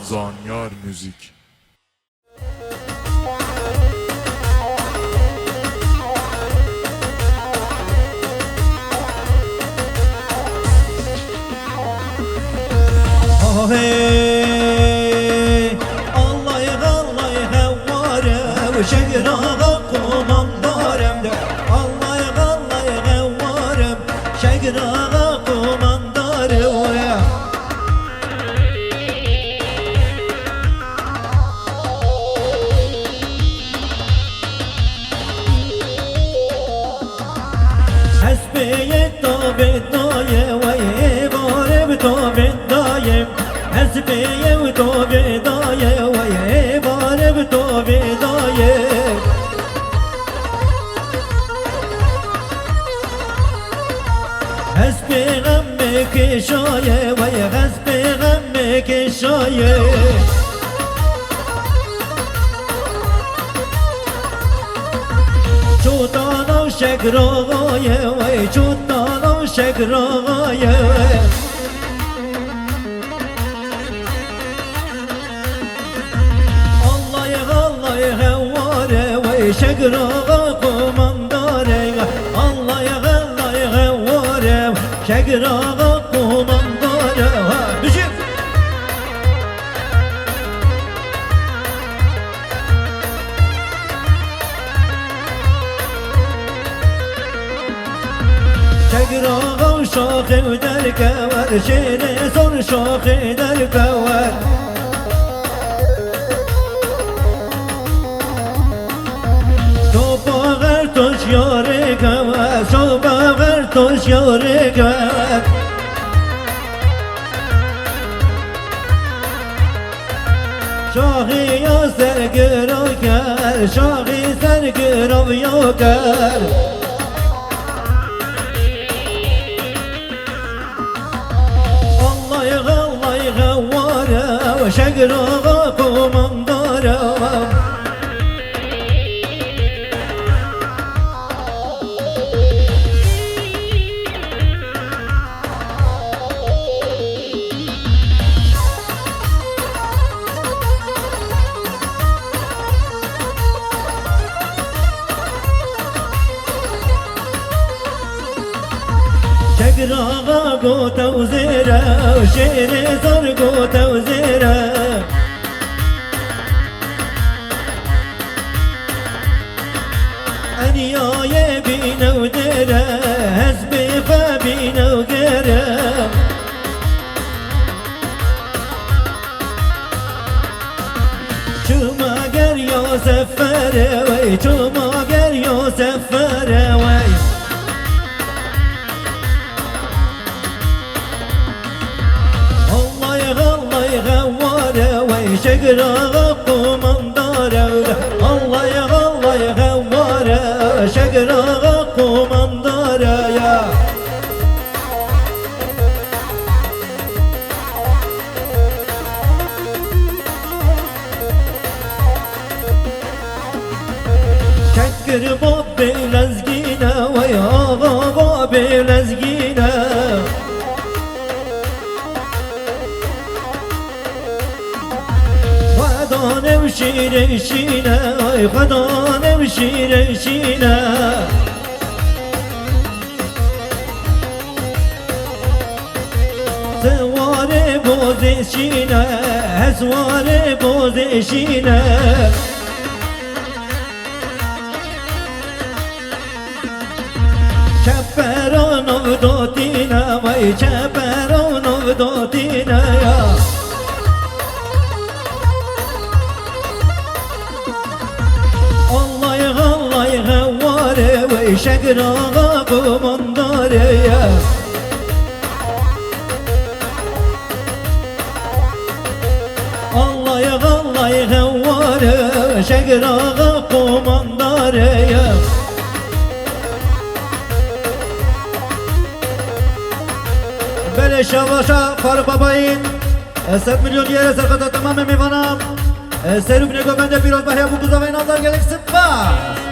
Zanyar Müzik. Hey, Allah hevare, şegrağa kumandarem de. Allah hevare, şegrağa kumandarem. Hasbiye tabi daye ve barem tabi daye. Hasbiye tabi daye ve barem tabi daye. Hasbi gamme şaye ve hasbi gamme şaye. Çutana şekraya ve çutana şekraya. Allah hevare ve şekrağa kumandare. Allah hevare şekrağa kumandare. Düşün. شقراغ وشاخ ودركوار شيري صور شاخ دركوار شوبا غرتوش ياري كوار شوبا غرتوش ياري كوار شاخي يا سرقرو كار شاخي سرقرو يوكار شقراغ قمندارم شقراغ قوت وزيرة وشيري صار قوت وزيرة أنياي بينا وديرة هزبي فبينا وقيرة شوما قر يوسف فروي شوما قر يوسف فروي شقراغ قمندارة الله غوارة شقراغ قمندارة يا شكر بابي لزقينا ويا بابي لزقينا خدا نمشیر شینه ای خدا نمشیر شینه سوار بوز شینه سوار بوز شینه چپران و دوتینه وی چپران و دوتینه شقراغ قمنداره الله غواره شقراغ قمنداره بله شواشا فاروق بابایین 100 میلیون یه سرقطع تمام میوانم سروب نگاه بنده پیروز بحیه بگوزا و این آزار گلک سپا